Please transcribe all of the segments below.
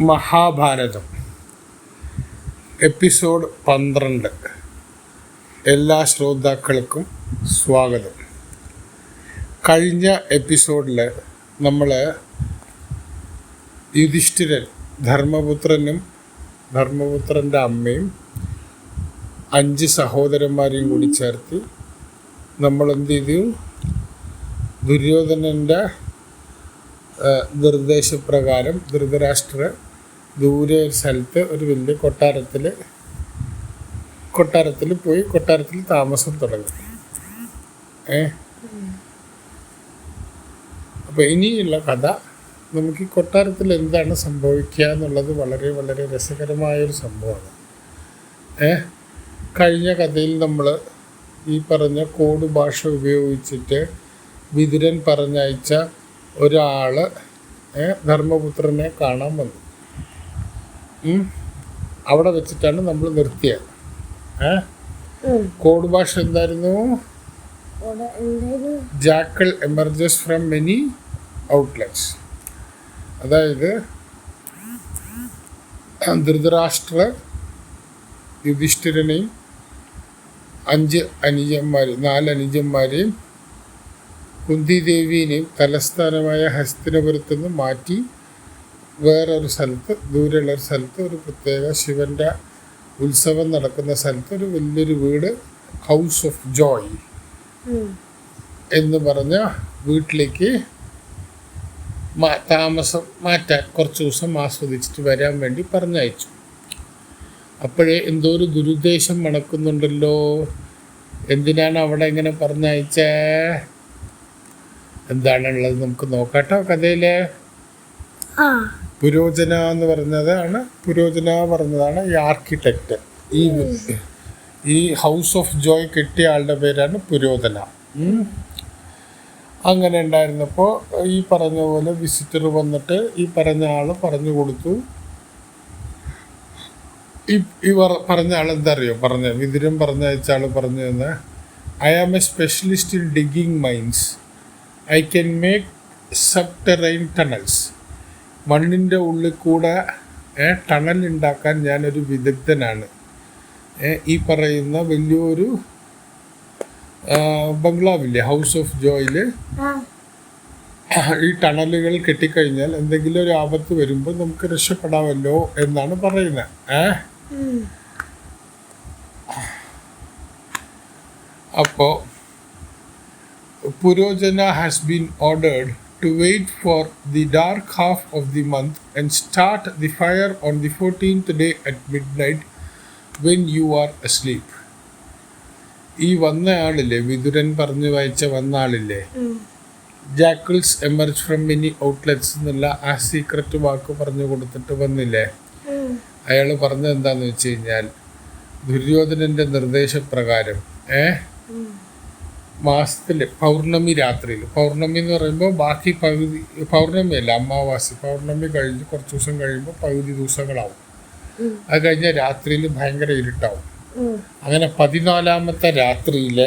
Mahabharatam episode 12. എല്ലാ ശ്രോതാക്കൾക്കും സ്വാഗതം. കഴിഞ്ഞ എപ്പിസോഡിൽ നമ്മൾ യുധിഷ്ഠിരൻ ധർമ്മപുത്രൻ്റെ അമ്മയും 5 സഹോദരന്മാരെയും കൂടി ചേർത്ത് നമ്മളെന്ത് ചെയ്തു? ദുര്യോധനൻ്റെ നിർദ്ദേശപ്രകാരം ധൃതരാഷ്ട്ര ദൂരെ ഒരു സ്ഥലത്ത് ഒരു വലിയ കൊട്ടാരത്തിൽ പോയി കൊട്ടാരത്തിൽ താമസം തുടങ്ങി. അപ്പോൾ ഇനിയുള്ള കഥ നമുക്ക് ഈ കൊട്ടാരത്തിൽ എന്താണ് സംഭവിക്കുക എന്നുള്ളത് വളരെ വളരെ രസകരമായൊരു സംഭവമാണ്. കഴിഞ്ഞ കഥയിൽ നമ്മൾ ഈ പറഞ്ഞ കോഡ് ഭാഷ ഉപയോഗിച്ചിട്ട് വിതുരൻ പറഞ്ഞയച്ച ഒരാൾ ധർമ്മപുത്രനെ കാണാൻ വന്നു. അവിടെ വെച്ചിട്ടാണ് നമ്മൾ നിർത്തിയത്. കോഡ് ഭാഷ എന്തായിരുന്നു? ജാക്കിൾ എമർജസ് ഫ്രം മെനി ഔട്ട്ലെറ്റ്സ്. അതായത് ധൃതരാഷ്ട്ര യുധിഷ്ഠിരനെയും 4 അനുജന്മാരെയും കുന്തിദേവിയെയും തലസ്ഥാനമായ ഹസ്തിനപുരത്ത് നിന്ന് മാറ്റി വേറൊരു സ്ഥലത്ത്, ദൂരെയുള്ളൊരു സ്ഥലത്ത്, ഒരു പ്രത്യേക ശിവൻ്റെ ഉത്സവം നടക്കുന്ന സ്ഥലത്ത് ഒരു വലിയൊരു വീട്, ഹൗസ് ഓഫ് ജോയ് എന്ന് പറഞ്ഞ വീട്ടിലേക്ക് താമസം മാറ്റാൻ കുറച്ച് ദിവസം ആസ്വദിച്ചിട്ട് വരാൻ വേണ്ടി പറഞ്ഞയച്ചു. അപ്പോഴേ എന്തോ ഒരു ദുരുദ്ദേശം മണക്കുന്നുണ്ടല്ലോ. എന്തിനാണ് അവിടെ ഇങ്ങനെ പറഞ്ഞയച്ചേ? എന്താണുള്ളത് നമുക്ക് നോക്കാട്ടോ കഥയില്. പുരോചന പറഞ്ഞതാണ് ഈ ആർക്കിടെക്റ്റ്. ഈ ഹൗസ് ഓഫ് ജോയ് കിട്ടിയ ആളുടെ പേരാണ് പുരോചന. അങ്ങനെ ഉണ്ടായിരുന്നപ്പോൾ ഈ പറഞ്ഞ പോലെ വിസിറ്റർ വന്നിട്ട് ഈ പറഞ്ഞ ആൾ പറഞ്ഞു കൊടുത്തു. ഈ പറഞ്ഞ ആൾ എന്താ അറിയോ വിതുരൻ പറഞ്ഞയച്ച ആൾ പറഞ്ഞു തന്നെ, I am a specialist in digging mines. I can make subterranean tunnels. മണ്ണിൻ്റെ ഉള്ളിൽ കൂടെ ടണൽ ഉണ്ടാക്കാൻ ഞാനൊരു വിദഗ്ധനാണ്. ഈ പറയുന്ന വലിയൊരു ബംഗ്ലാവില്ലേ, ഹൗസ് ഓഫ് ജോയിൽ ഈ ടണലുകൾ കെട്ടിക്കഴിഞ്ഞാൽ എന്തെങ്കിലും ഒരു ആപത്ത് വരുമ്പോൾ നമുക്ക് രക്ഷപ്പെടാമല്ലോ എന്നാണ് പറയുന്നത്. അപ്പോൾ Purojana has been ordered to wait for the dark half of the month and start the fire on the 14th day at midnight when you are asleep. ഈ വന്ന ആളില്ലേ, വിതുരൻ പറഞ്ഞു വായിച്ച വന്ന ആളില്ലേ, ജാക്കിൾസ് എമർജ് ഫ്രം മെനി ഔട്ട്ലെറ്റ്സ് എന്നുള്ള ആ secret വാക്ക് പറഞ്ഞു കൊടുത്തിട്ട് വന്നില്ലേ, അയാൾ പറഞ്ഞത് എന്താന്ന് വെച്ച് കഴിഞ്ഞാൽ, ദുര്യോധനൻ്റെ നിർദ്ദേശപ്രകാരം മാസത്തിൽ പൗർണമി രാത്രിയിൽ, പൗർണമി എന്ന് പറയുമ്പോൾ ബാക്കി പകുതി പൗർണമിയല്ല, അമാവാസി, പൗർണമി കഴിഞ്ഞ് കുറച്ച് ദിവസം കഴിയുമ്പോൾ പകുതി ദിവസങ്ങളാവും. അത് കഴിഞ്ഞ രാത്രിയിൽ ഭയങ്കര ഇരുട്ടാവും. അങ്ങനെ 14ാമത്തെ രാത്രിയിൽ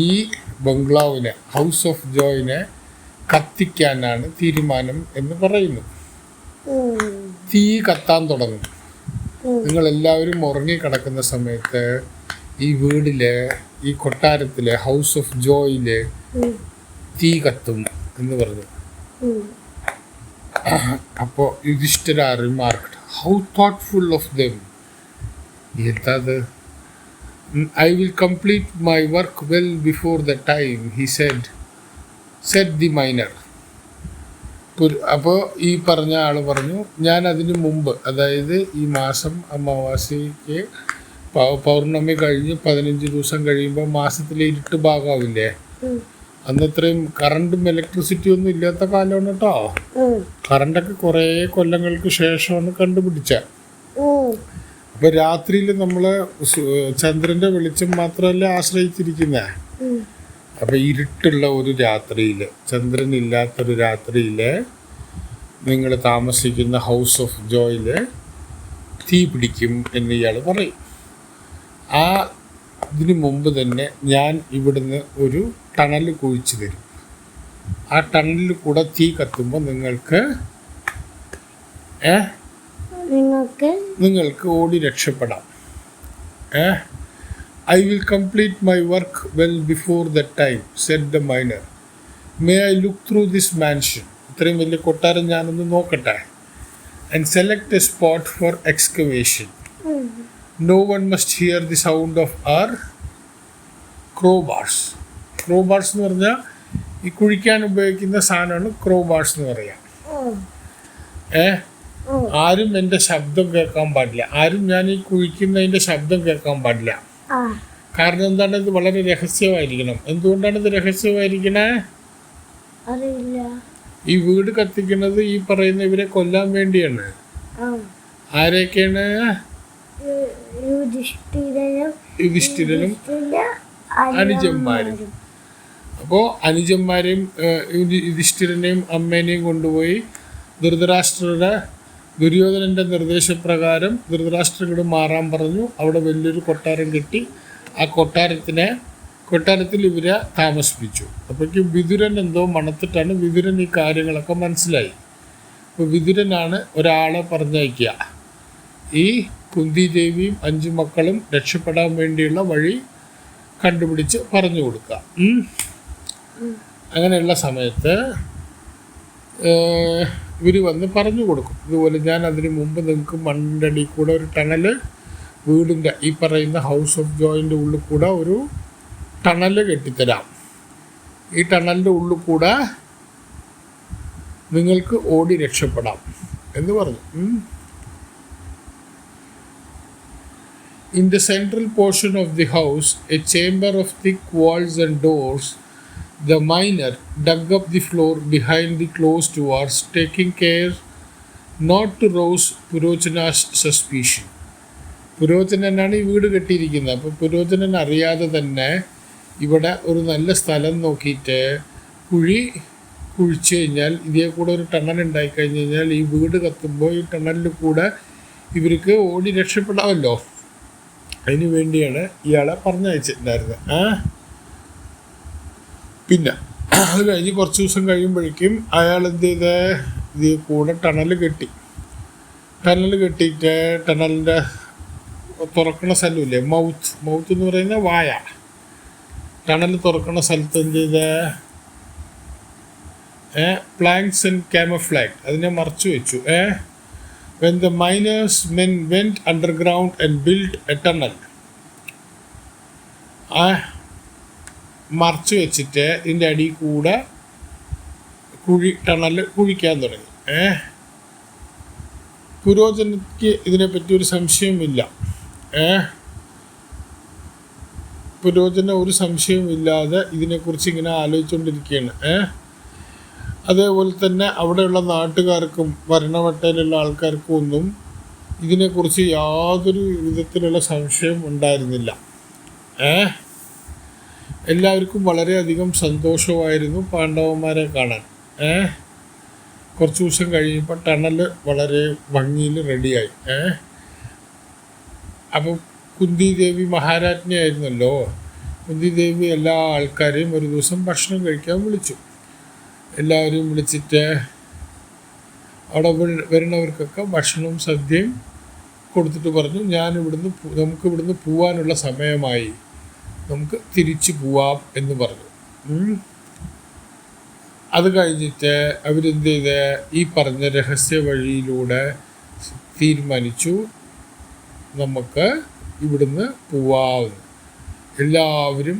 ഈ ബംഗ്ലാവിനെ, ഹൗസ് ഓഫ് ജോയിനെ കത്തിക്കാനാണ് തീരുമാനം എന്ന് പറയുന്നു. തീ കത്താൻ തുടങ്ങും. നിങ്ങളെല്ലാവരും ഉറങ്ങിക്കിടക്കുന്ന സമയത്ത് ഈ വീടിലെ, ഈ കൊട്ടാരത്തിലെ, ഹൗസ് ഓഫ് ജോയില് തീ കത്തും എന്ന് പറഞ്ഞു. അപ്പോൾ Yudhishthira remarked, how thoughtful of them. എന്താത്? I will complete my work well before the time, he said the miner. അപ്പോൾ ഈ പറഞ്ഞ ആൾ പറഞ്ഞു, ഞാൻ അതിനു മുമ്പ്, അതായത് ഈ മാസം അമാവാസിക്ക് പൗർണമി കഴിഞ്ഞ് 15 ദിവസം കഴിയുമ്പോൾ മാസത്തിലെ ഇരുട്ട് ഭാഗമാവില്ലേ, അന്നത്രയും കറണ്ടും ഇലക്ട്രിസിറ്റി ഒന്നും ഇല്ലാത്ത കാലമാണ് കേട്ടോ. കറണ്ടൊക്കെ കുറേ കൊല്ലങ്ങൾക്ക് ശേഷമാണ് കണ്ടുപിടിച്ച. അപ്പൊ രാത്രിയിൽ നമ്മൾ ചന്ദ്രന്റെ വെളിച്ചം മാത്രമല്ല ആശ്രയിച്ചിരിക്കുന്നേ. അപ്പൊ ഇരുട്ടുള്ള ഒരു രാത്രിയിൽ, ചന്ദ്രൻ ഇല്ലാത്തൊരു രാത്രിയിൽ നിങ്ങൾ താമസിക്കുന്ന ഹൗസ് ഓഫ് ജോയില് തീ പിടിക്കും എന്ന് ഇയാൾ പറയും. ഇതിനു മുമ്പ് തന്നെ ഞാൻ ഇവിടുന്ന് ഒരു ടണൽ കുഴിച്ചു തരും. ആ ടണലിൽ കൂടെ തീ കത്തുമ്പോൾ നിങ്ങൾക്ക് നിങ്ങൾക്ക് ഓടി രക്ഷപ്പെടാം. I will complete my work well before that time, said the miner. May I look through this mansion? ഇത്രയും വലിയ കൊട്ടാരം ഞാനൊന്ന് നോക്കട്ടെ. And select a spot for excavation. No one must hear the sound of our crowbars. Crowbars എന്ന് പറഞ്ഞാൽ ഈ കുഴിക്കാൻ ഉപയോഗിക്കുന്ന സാധനമാണ് ക്രോബാർസ് എന്ന് പറയാം. ആരും എൻ്റെ ശബ്ദം കേൾക്കാൻ പാടില്ല. ആരും ഞാൻ ഈ കുഴിക്കുന്നതിൻ്റെ ശബ്ദം കേൾക്കാൻ പാടില്ല. കാരണം എന്താണ്, ഇത് വളരെ രഹസ്യമായിരിക്കണം. എന്തുകൊണ്ടാണ് ഇത് രഹസ്യമായിരിക്കണേ? ഈ വീട് കത്തിക്കുന്നത് ഈ പറയുന്ന ഇവരെ കൊല്ലാൻ വേണ്ടിയാണ്. ആരെയൊക്കെയാണ്? യുധിഷ്ഠിരനും അനുജന്മാരും. അപ്പോൾ അനുജന്മാരെയും യുധിഷ്ഠിരനെയും അമ്മേനെയും കൊണ്ടുപോയി ദുര്യോധനൻ്റെ നിർദ്ദേശപ്രകാരം ധൃതരാഷ്ട്രനോട് മാറാൻ പറഞ്ഞു. അവിടെ വലിയൊരു കൊട്ടാരം കെട്ടി ആ കൊട്ടാരത്തിൽ ഇവരെ താമസിപ്പിച്ചു. അപ്പോഴേക്കും വിതുരൻ എന്തോ മണത്തിട്ടാണ് വിതുരൻ ഈ കാര്യങ്ങളൊക്കെ മനസ്സിലായി. അപ്പോൾ വിതുരനാണ് ഒരാളെ പറഞ്ഞയക്കുക, ഈ കുന്തി ദേവിയും 5 മക്കളും രക്ഷപ്പെടാൻ വേണ്ടിയുള്ള വഴി കണ്ടുപിടിച്ച് പറഞ്ഞു കൊടുക്കുക. അങ്ങനെയുള്ള സമയത്ത് ഇവർ വന്ന് പറഞ്ഞു കൊടുക്കും, ഇതുപോലെ ഞാൻ അതിന് മുമ്പ് നിങ്ങൾക്ക് മണ്ണടി കൂടെ ഒരു ടണല്, വീടിൻ്റെ ഈ പറയുന്ന ഹൗസ് ഓഫ് ജോയിൻ്റെ ഉള്ളിൽ കൂടെ ഒരു ടണല് കെട്ടിത്തരാം. ഈ ടണലിൻ്റെ ഉള്ളിൽ കൂടെ നിങ്ങൾക്ക് ഓടി രക്ഷപ്പെടാം എന്ന് പറഞ്ഞു. In the central portion of the house, a chamber of thick walls and doors, the miner dug up the floor behind the closed doors, taking care not to rouse Purochana's suspicion. പുരോചനനാണ് ഈ വീട് കെട്ടിയിരിക്കുന്നത്. അപ്പോൾ പുരോചനൻ അറിയാതെ തന്നെ ഇവിടെ ഒരു നല്ല സ്ഥലം നോക്കിയിട്ട് കുഴിച്ചു കഴിഞ്ഞാൽ, ഇതേ കൂടെ ഒരു ടണൽ ഉണ്ടായിക്കഴിഞ്ഞ് കഴിഞ്ഞാൽ ഈ വീട് കത്തുമ്പോൾ ഈ ടണലിൽ കൂടെ ഇവർക്ക് ഓടി രക്ഷപ്പെടാമല്ലോ. അതിന് വേണ്ടിയാണ് ഇയാളെ പറഞ്ഞയച്ചിട്ടുണ്ടായിരുന്നത്. പിന്നെ അത് കഴിഞ്ഞ് കുറച്ച് ദിവസം കഴിയുമ്പോഴേക്കും അയാൾ എന്ത് ചെയ്ത് ഇതേ കൂടെ ടണൽ കെട്ടിയിട്ട് ടണലിൻ്റെ തുറക്കുന്ന സ്ഥലമില്ലേ, മൗത്ത് എന്ന് പറയുന്ന വായ, ടണൽ തുറക്കുന്ന സ്ഥലത്ത് എന്ത് ചെയ്ത് പ്ലാങ്ക്സ് ആൻഡ് കാമഫ്ലാഗ് അതിനെ മറച്ചു വെച്ചു. When the miners men went underground and built a tunnel, മറച്ചു വെച്ചിട്ട് ഇതിൻ്റെ അടിയിൽ കൂടെ ടണൽ കുഴിക്കാൻ തുടങ്ങി. പുരോചനയ്ക്ക് ഇതിനെപ്പറ്റി ഒരു സംശയമില്ല. പുരോചന ഒരു സംശയമില്ലാതെ ഇതിനെക്കുറിച്ച് ഇങ്ങനെ ആലോചിച്ചുകൊണ്ടിരിക്കുകയാണ്. അതേപോലെ തന്നെ അവിടെയുള്ള നാട്ടുകാർക്കും ഭരണവട്ടയിലുള്ള ആൾക്കാർക്കും ഒന്നും ഇതിനെക്കുറിച്ച് യാതൊരു വിധത്തിലുള്ള സംശയം ഉണ്ടായിരുന്നില്ല. എല്ലാവർക്കും വളരെയധികം സന്തോഷമായിരുന്നു പാണ്ഡവന്മാരെ കാണാൻ. കുറച്ച് ദിവസം കഴിയുമ്പോൾ ടണൽ വളരെ ഭംഗിയിൽ റെഡിയായി. അപ്പം കുന്തി ദേവി മഹാരാജ്ഞിയായിരുന്നല്ലോ. കുന്തി ദേവി എല്ലാ ആൾക്കാരെയും ഒരു ദിവസം ഭക്ഷണം കഴിക്കാൻ വിളിച്ചു. എല്ലാവരും വിളിച്ചിട്ട് അവിടെ വരുന്നവർക്കൊക്കെ ഭക്ഷണവും സദ്യയും കൊടുത്തിട്ട് പറഞ്ഞു, നമുക്ക് ഇവിടുന്ന് പോവാനുള്ള സമയമായി, നമുക്ക് തിരിച്ചു പോവാം എന്ന് പറഞ്ഞു. അത് കഴിഞ്ഞിട്ട് അവരെന്ത് ചെയ്ത് ഈ പറഞ്ഞ രഹസ്യ വഴിയിലൂടെ തീരുമാനിച്ചു, നമുക്ക് ഇവിടുന്ന് പോവാമെന്ന്. എല്ലാവരും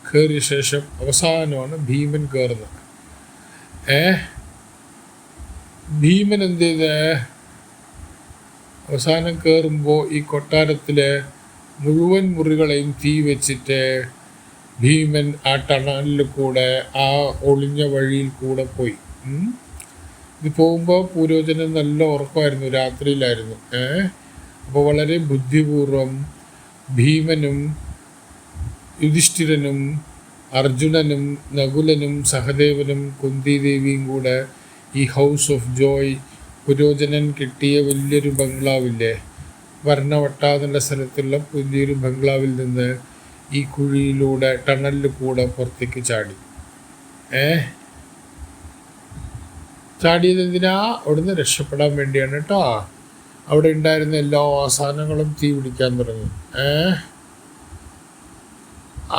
കയറിയ ശേഷം അവസാനമാണ് ഭീമൻ കയറുന്നത്. ഭീമൻ എന്ത് ചെയ്ത് അവസാനം കയറുമ്പോൾ ഈ കൊട്ടാരത്തിലെ മുഴുവൻ മുറികളെയും തീ വെച്ചിട്ട് ഭീമൻ ആ ടണലിൽ കൂടെ ആ ഒളിഞ്ഞ വഴിയിൽ കൂടെ പോയി. ഇത് പോകുമ്പോൾ പുരോചനൻ നല്ല ഉറക്കമായിരുന്നു, രാത്രിയിലായിരുന്നു. അപ്പോൾ വളരെ ബുദ്ധിപൂർവം ഭീമനും യുധിഷ്ഠിരനും അർജുനനും നകുലനും സഹദേവനും കുന്തിദേവിയും കൂടെ ഈ ഹൗസ് ഓഫ് ജോയ്, പുരോചനൻ കിട്ടിയ വലിയൊരു ബംഗ്ലാവില്ലേ, വർണ്ണവട്ട എന്നുള്ള സ്ഥലത്തുള്ള പുതിയൊരു ബംഗ്ലാവിൽ നിന്ന് ഈ കുഴിയിലൂടെ ടണലിൽ കൂടെ പുറത്തേക്ക് ചാടി. ചാടിയത് എന്തിനാ? അവിടുന്ന് രക്ഷപ്പെടാൻ വേണ്ടിയാണ് കേട്ടോ. അവിടെ ഉണ്ടായിരുന്ന എല്ലാ സാധനങ്ങളും തീ പിടിക്കാൻ തുടങ്ങി.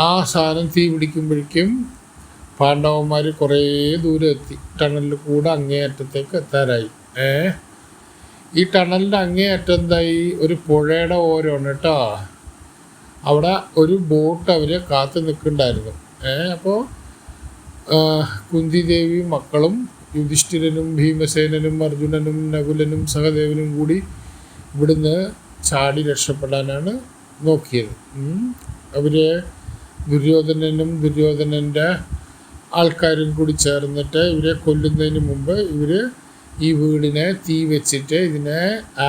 ആ സാധനം തീ പിടിക്കുമ്പോഴേക്കും പാണ്ഡവന്മാർ കുറേ ദൂരം എത്തി. ടണലിൽ കൂടെ അങ്ങേയറ്റത്തേക്ക് എത്താറായി. ഈ ടണലിൻ്റെ അങ്ങേയറ്റം എന്തായി, ഒരു പുഴയുടെ ഓരമാണ് കേട്ടോ. അവിടെ ഒരു ബോട്ട് അവരെ കാത്തു നിൽക്കുന്നുണ്ടായിരുന്നു. അപ്പോൾ കുന്തിദേവിയും മക്കളും യുധിഷ്ഠിരനും ഭീമസേനനും അർജുനനും നകുലനും സഹദേവനും കൂടി ഇവിടുന്ന് ചാടി രക്ഷപ്പെടാനാണ് നോക്കിയത്. അവർ ദുര്യോധനൻ്റെ ആൾക്കാരും കൂടി ചേർന്നിട്ട് ഇവരെ കൊല്ലുന്നതിന് മുമ്പ് ഇവർ ഈ വീടിനെ തീ വെച്ചിട്ട് ഇതിനെ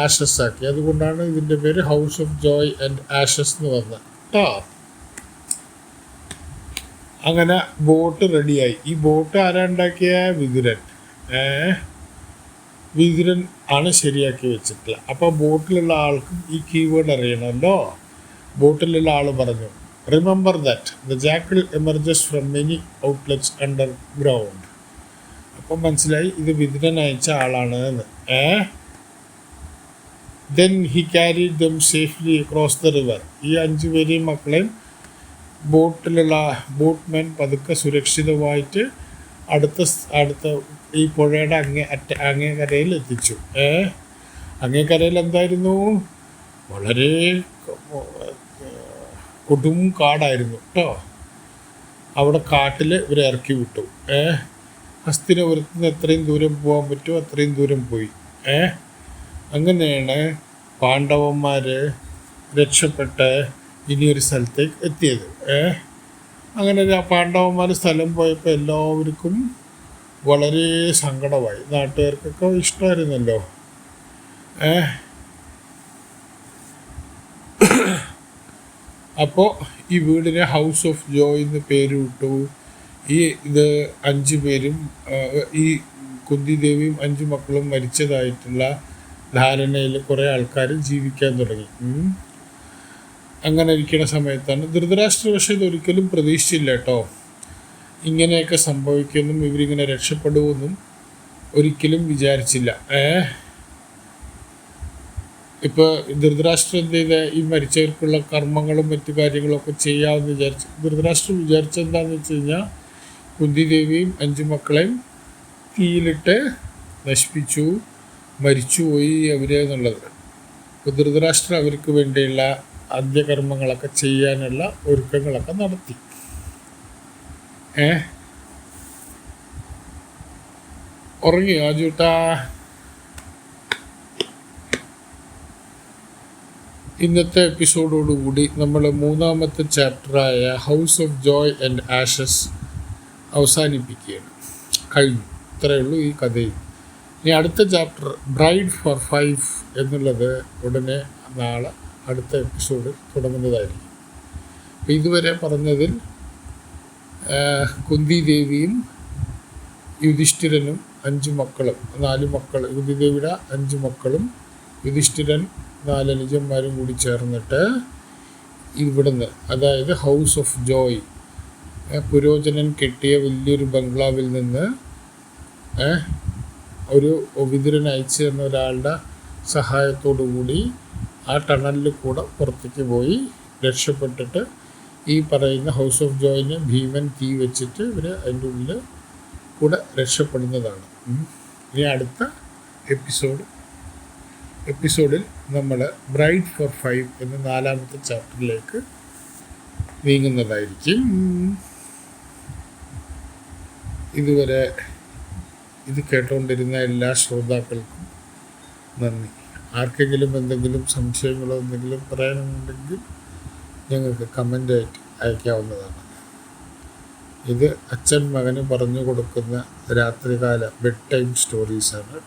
ആഷസ് ആക്കി. അതുകൊണ്ടാണ് ഇതിൻ്റെ പേര് house of Joy and Ashes എന്ന് പറഞ്ഞത് കേട്ടോ. അങ്ങനെ ബോട്ട് റെഡിയായി. ഈ ബോട്ട് ആരാ ഉണ്ടാക്കിയ? വിതുരൻ. വിതുരൻ ആണ് ശരിയാക്കി വെച്ചിട്ടില്ല. അപ്പോൾ ബോട്ടിലുള്ള ആൾക്കും ഈ കീവേഡ് അറിയണമല്ലോ. ബോട്ടിലുള്ള ആൾ പറഞ്ഞു, remember that the jackal emerges from many outlets underground. അപ്പം മനസ്സിലായി ഇത് വിതുരൻ അയച്ച ആളാണ് എന്ന്. Then he carried them safely across the river. ഈ 5 പേരെയും മക്കളെയും ബോട്ടിലുള്ള ബോട്ട്മാൻ പതുക്കെ സുരക്ഷിതമായിട്ട് അടുത്ത ഈ പുഴയുടെ അങ്ങേക്കരയിൽ എത്തിച്ചു. അങ്ങേക്കരയിൽ എന്തായിരുന്നു? വളരെ കൊടും കാടായിരുന്നു കേട്ടോ. അവിടെ കാട്ടിൽ ഇവരെ ഇറക്കി വിട്ടു. ഹസ്തിനപുരത്ത് നിന്ന് എത്രയും ദൂരം പോകാൻ പറ്റുമോ അത്രയും ദൂരം പോയി. അങ്ങനെയാണ് പാണ്ഡവന്മാർ രക്ഷപ്പെട്ട് ഇനിയൊരു സ്ഥലത്തേക്ക് എത്തിയത്. അങ്ങനെ പാണ്ഡവന്മാർ സ്ഥലം പോയപ്പോൾ എല്ലാവർക്കും വളരെ സങ്കടമായി. നാട്ടുകാർക്കൊക്കെ ഇഷ്ടമായിരുന്നല്ലോ. അപ്പോൾ ഈ വീടിന് ഹൗസ് ഓഫ് ജോയ് എന്ന് പേര് വിട്ടു. ഇത് 5 പേരും ഈ കുന്തിദേവിയും 5 മക്കളും മരിച്ചതായിട്ടുള്ള ധാരണയിൽ കുറേ ആൾക്കാർ ജീവിക്കാൻ തുടങ്ങി. അങ്ങനെ ഇരിക്കുന്ന സമയത്താണ് ധൃതരാഷ്ട്ര. പക്ഷേ ഇതൊരിക്കലും പ്രതീക്ഷിച്ചില്ല കേട്ടോ, ഇങ്ങനെയൊക്കെ സംഭവിക്കുമെന്നും ഇവരിങ്ങനെ രക്ഷപ്പെടുമെന്നും ഒരിക്കലും വിചാരിച്ചില്ല. ഇപ്പോൾ ധൃതരാഷ്ട്രം എന്ത് ചെയ്ത ഈ മരിച്ചവർക്കുള്ള കർമ്മങ്ങളും മറ്റു കാര്യങ്ങളൊക്കെ ചെയ്യാമെന്ന് വിചാരിച്ചു. ധൃതരാഷ്ട്രം വിചാരിച്ചെന്താണെന്ന് വെച്ച് കഴിഞ്ഞാൽ കുന്തിദേവിയും 5 മക്കളെയും തീയിലിട്ട് നശിപ്പിച്ചു, മരിച്ചുപോയി അവരെന്നുള്ളത്. ഇപ്പോൾ ധൃതരാഷ്ട്രം അവർക്ക് വേണ്ടിയുള്ള അന്ത്യകർമ്മങ്ങളൊക്കെ ചെയ്യാനുള്ള ഒരുക്കങ്ങളൊക്കെ നടത്തി. ഉറങ്ങിയോ ആജൂട്ടാ? ഇന്നത്തെ എപ്പിസോഡോടുകൂടി നമ്മൾ 3ാമത്തെ ചാപ്റ്ററായ House of Joy and Ashes അവസാനിപ്പിക്കുകയാണ്. കഴിഞ്ഞു. ഇത്രയേ ഉള്ളൂ ഈ കഥയിൽ. ഇനി അടുത്ത ചാപ്റ്റർ ബ്രൈഡ് ഫോർ 5 എന്നുള്ളത് ഉടനെ നാളെ അടുത്ത എപ്പിസോഡ് തുടങ്ങുന്നതായിരിക്കും. അപ്പോൾ ഇതുവരെ പറഞ്ഞതിൽ കുന്തിദേവിയും യുധിഷ്ഠിരനും 5 മക്കളും 4 മക്കൾ, കുന്തിദേവിയുടെ 5 മക്കളും യുധിഷ്ഠിരൻ 4 അനുജന്മാരും കൂടി ചേർന്നിട്ട് ഇവിടുന്ന്, അതായത് ഹൗസ് ഓഫ് ജോയ്, പുരോചനൻ കെട്ടിയ വലിയൊരു ബംഗ്ലാവിൽ നിന്ന് ഒരു വിതുരൻ അയച്ചു തന്ന ഒരാളുടെ സഹായത്തോടു കൂടി ആ ടണലിൽ കൂടെ പുറത്തേക്ക് പോയി രക്ഷപ്പെട്ടിട്ട് ഈ പറയുന്ന ഹൗസ് ഓഫ് ജോയിന് ഭീമൻ തീ വെച്ചിട്ട് ഇവർ അതിൻ്റെ ഉള്ളിൽ കൂടെ രക്ഷപ്പെടുന്നതാണ്. ഇനി അടുത്ത എപ്പിസോഡിൽ നമ്മൾ ബ്രൈഡ് ഫോർ 5 എന്ന 4ാമത്തെ ചാപ്റ്ററിലേക്ക് നീങ്ങുന്നതായിരിക്കും. ഇതുവരെ ഇത് കേട്ടുകൊണ്ടിരുന്ന എല്ലാ ശ്രോതാക്കൾക്കും നന്ദി. ആർക്കെങ്കിലും എന്തെങ്കിലും സംശയങ്ങളോ എന്തെങ്കിലും പറയാനുണ്ടെങ്കിൽ ഞങ്ങൾക്ക് കമൻ്റായിട്ട് അയക്കാവുന്നതാണ്. ഇത് അച്ഛൻ മകന് പറഞ്ഞു കൊടുക്കുന്ന രാത്രികാല ബെഡ് ടൈം സ്റ്റോറീസാണ്.